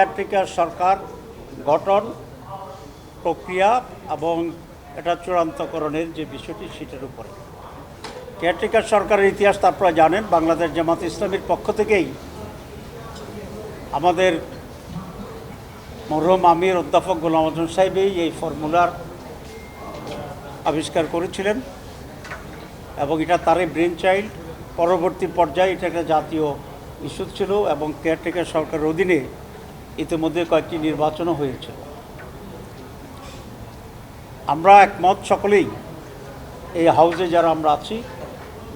Caretaker সরকার গঠন প্রক্রিয়া এবং এটা চূড়ান্তকরণের যে বিষয়টি সেটার উপরে কেয়ারটেকার সরকারের ইতিহাস আপনারা জানেন। বাংলাদেশ জামাত ইসলামীর পক্ষ থেকেই আমাদের মরহুম আমির অধ্যাপক গোলাম আজম সাহেবই এই ফর্মুলার আবিষ্কার করেছিলেন এবং এটা তারই ব্রেন চাইল্ড। পরবর্তী পর্যায়ে এটা একটা জাতীয় ইস্যু ছিল এবং কেয়ারটেকার সরকারের অধীনে ইতিমধ্যে কয়েকটি নির্বাচনও হয়েছিল। আমরা একমত সকলেই এই হাউসে যারা আমরা আছি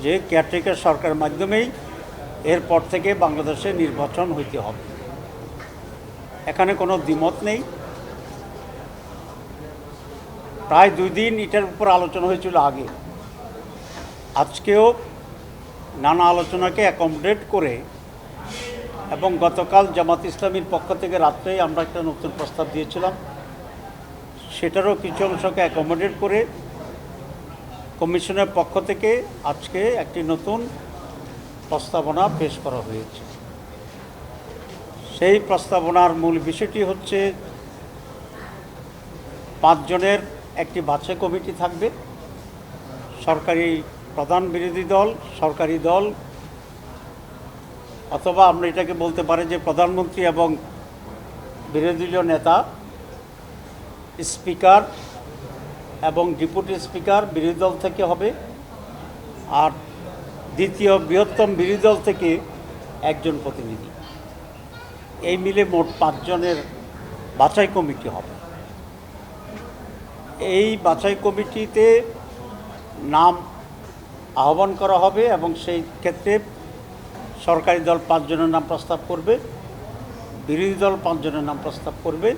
যে কেয়ারটেকার সরকারের মাধ্যমেই এরপর থেকে বাংলাদেশে নির্বাচন হইতে হবে, এখানে কোনো দ্বিমত নেই। প্রায় 2 দিন এটার উপর আলোচনা হয়েছিল আগে, আজকেও নানা আলোচনাকে অ্যাকোমোডেট করে এবং গতকাল জামাত ইসলামীর পক্ষ থেকে রাত্রেই আমরা একটা নতুন প্রস্তাব দিয়েছিলাম, সেটারও কিছু অংশকে অ্যাকোমোডেট করে কমিশনের পক্ষ থেকে আজকে একটি নতুন প্রস্তাবনা পেশ করা হয়েছে। সেই প্রস্তাবনার মূল বিষয়টি হচ্ছে 5 জনের একটি বাছাই কমিটি থাকবে। সরকারি প্রধান বিরোধী দল, সরকারি দল, অথবা আমরা এটাকে বলতে পারি যে প্রধানমন্ত্রী এবং বিরোধী দলীয় নেতা, স্পিকার এবং ডেপুটি স্পিকার বিরোধী দল থেকে হবে, আর দ্বিতীয় বৃহত্তম বিরোধী দল থেকে একজন প্রতিনিধি। এই মিলে মোট 5 জনের বাছাই কমিটি হবে। এই বাছাই কমিটিতে নাম আহ্বান করা হবে এবং সেই ক্ষেত্রে সরকারি দল 5 জনের নাম প্রস্তাব করবে, বিরোধী দল 5 জনের নাম প্রস্তাব করবে,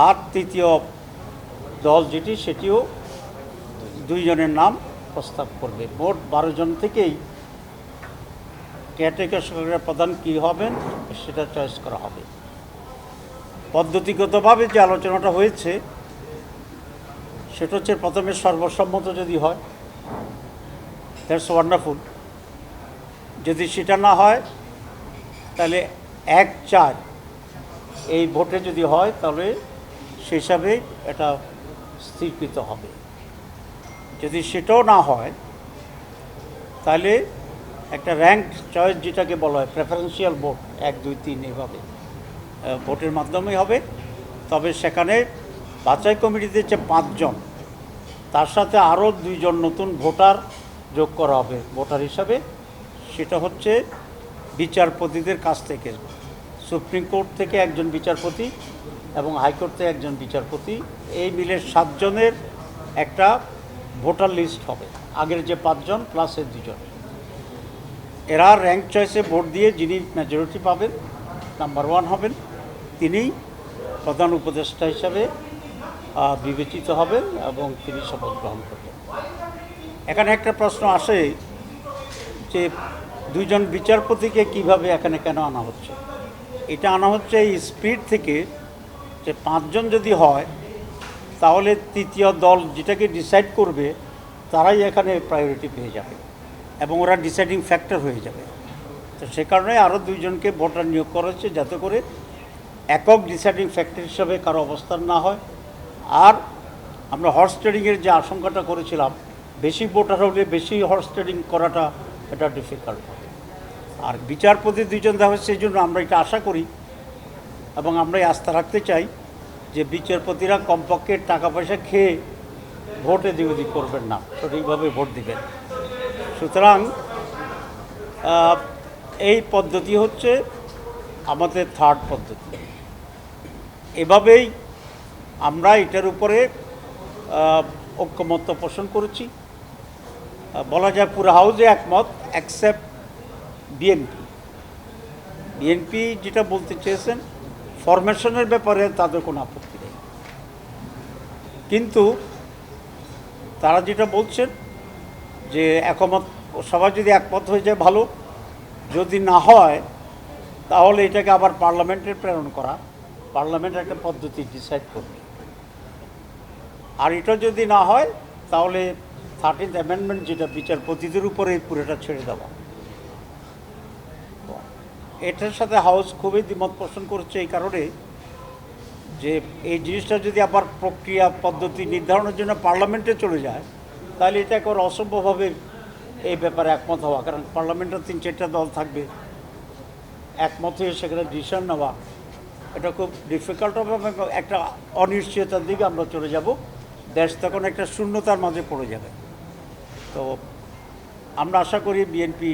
আর তৃতীয় দল যেটি সেটিও 2 জনের নাম প্রস্তাব করবে। মোট 12 জন থেকেই কেয়ারটেকার সরকারের প্রধান কী হবেন সেটা চয়েস করা হবে। পদ্ধতিগতভাবে যে আলোচনাটা হয়েছে সেটা হচ্ছে প্রথমে সর্বসম্মত যদি হয়, দ্যাটস ওয়ান্ডারফুল। যদি সেটা না হয় তাহলে 1/4 এই ভোটে যদি হয় তাহলে সেই হিসাবে এটা স্থিরকৃত হবে। যদি সেটাও না হয় তাহলে একটা র্যাঙ্ক চয়েস যেটাকে বলা হয়, প্রেফারেন্সিয়াল ভোট, 1, 2, 3 এভাবে ভোটের মাধ্যমেই হবে। তবে সেখানে বাছাই কমিটিতে যে 5 জন, তার সাথে আরও 2 জন নতুন ভোটার যোগ করা হবে ভোটার হিসাবে। সেটা হচ্ছে বিচারপতিদের কাছ থেকে, সুপ্রিম কোর্ট থেকে একজন বিচারপতি এবং হাইকোর্ট থেকে একজন বিচারপতি, এই মিলে 7 জনের একটা ভোটার লিস্ট হবে। আগের যে 5 জন প্লাস এর 2 জন, এরা র্যাঙ্ক চয়েসে ভোট দিয়ে যিনি মেজরিটি পাবেন, নাম্বার 1 হবেন, তিনিই প্রধান উপদেষ্টা হিসাবে বিবেচিত হবেন এবং তিনি শপথ গ্রহণ করবেন। এখানে একটা প্রশ্ন আসে যে 2 জন বিচারপতিকে কিভাবে এখানে কেন আনা হচ্ছে? এটা আনা হচ্ছে এই স্পিড থেকে যে 5 জন যদি হয় তাহলে তৃতীয় দল যেটাকে ডিসাইড করবে তারাই এখানে প্রায়োরিটি পেয়ে যাবে এবং ওরা ডিসাইডিং ফ্যাক্টর হয়ে যাবে। তো সে কারণে আরও 2 জনকে ভোটার নিয়োগ করা হচ্ছে, যাতে করে একক ডিসাইডিং ফ্যাক্টর হিসাবে কারো অবস্থান না হয়। আর আমরা হর্স ট্রেডিংয়ের যে আশঙ্কাটা করেছিলাম, বেশি ভোটার হলে বেশি হর্স ট্রেডিং করাটা এটা ডিফিকাল্ট হবে। আর বিচারপতি 2 জন দেওয়া হচ্ছে, সেই জন্য আমরা এটা আশা করি এবং আমরা আস্থা রাখতে চাই যে বিচারপতিরা কমপক্ষে টাকা পয়সা খেয়ে ভোটে দিক করবেন না, সঠিকভাবে ভোট দিবেন। সুতরাং এই পদ্ধতি হচ্ছে আমাদের 3rd পদ্ধতি। এভাবেই আমরা এটার উপরে ঐক্যমত্য পোষণ করেছি। বলা যায় পুরো হাউসে একমত, অ্যাকসেপ্ট বিএনপি যেটা বলতে চেয়েছেন ফরমেশনের ব্যাপারে তাদের কোনো আপত্তি নেই, কিন্তু তারা যেটা বলছেন যে একমত, সবাই যদি একমত হয়ে যায় ভালো, যদি না হয় তাহলে এটাকে আবার পার্লামেন্টে প্রেরণ করা, পার্লামেন্ট একটা পদ্ধতি ডিসাইড করবে। আর এটা যদি না হয় তাহলে 13th অ্যামেন্ডমেন্ট যেটা বিচারপতিদের উপরে পুরোটা ছেড়ে দেওয়া। এটার সাথে হাউস খুবই দ্বিমত পোষণ করছে এই কারণে যে এই জিনিসটা যদি আবার প্রক্রিয়া পদ্ধতি নির্ধারণের জন্য পার্লামেন্টে চলে যায় তাহলে এটা একবার অসম্ভবভাবে এই ব্যাপারে একমত হওয়া, কারণ পার্লামেন্টের 3-4টা দল থাকবে, একমত হয়ে সেখানে ডিসিশন নেওয়া এটা খুব ডিফিকাল্ট হবে এবং একটা অনিশ্চয়তার দিকে আমরা চলে যাব। দেশ তখন একটা শূন্যতার মাঝে পড়ে যাবে। তো আমরা আশা করি বিএনপি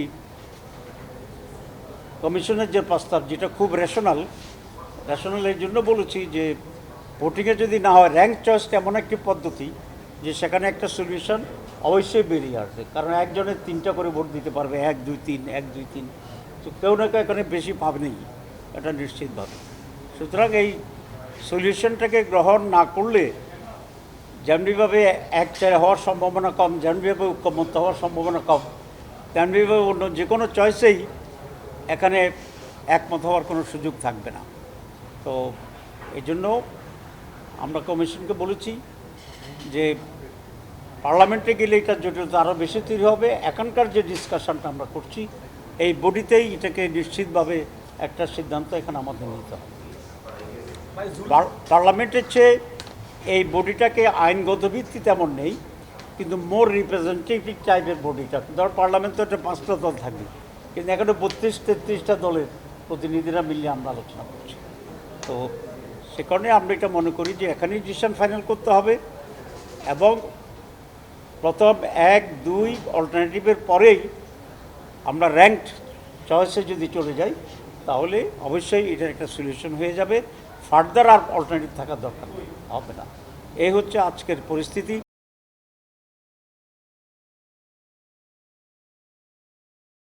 কমিশনের যে প্রস্তাব, যেটা খুব রেশনাল এই জন্য বলেছি যে ভোটিংয়ে যদি না হয়, র্যাঙ্ক চয়েসটা এমন একটি পদ্ধতি যে সেখানে একটা সলিউশন অবশ্যই বেরিয়ে আসবে, কারণ একজনের 3টা করে ভোট দিতে পারবে, 1 2 3 1 2 3, তো কেউ না কেউ এখানে বেশি পাবেনি, এটা নিশ্চিতভাবে। সুতরাং এই সলিউশনটাকে গ্রহণ না করলে যেমনিভাবে 1-4 হওয়ার সম্ভাবনা কম, যেমনিভাবে ঐক্যমত্য হওয়ার সম্ভাবনা কম, তেমনিভাবে অন্য যে কোনো চয়েসেই এখানে একমত হওয়ার কোনো সুযোগ থাকবে না। তো এই জন্য আমরা কমিশনকে বলেছি যে পার্লামেন্টে গেলে এটা জটিলতা আরও বেশি তৈরি হবে। এখনকার যে ডিসকাশনটা আমরা করছি এই বডিতেই এটাকে নিশ্চিতভাবে একটা সিদ্ধান্ত এখানে আমাদের নিতে হবে। পার্লামেন্টের চেয়ে এই বডিটাকে আইনগত ভিত্তি তেমন নেই, কিন্তু মোর রিপ্রেজেন্টেটিভ টাইপের বডিটা। ধর পার্লামেন্ট তো একটা 5টা দল থাকবে, কিন্তু এখানে 32-33টা দলের প্রতিনিধিরা মিলিয়ে আমরা আলোচনা করছি। তো সে কারণে আমরা এটা মনে করি যে এখানেই ডিসিশন ফাইনাল করতে হবে এবং প্রথম 1-2 অল্টারনেটিভের পরেই আমরা র্যাঙ্কড চয়েসে যদি চলে যাই তাহলে অবশ্যই এটার একটা সলিউশন হয়ে যাবে। ফার্দার আর অল্টারনেটিভ থাকার দরকার হবে না। এই হচ্ছে আজকের পরিস্থিতি।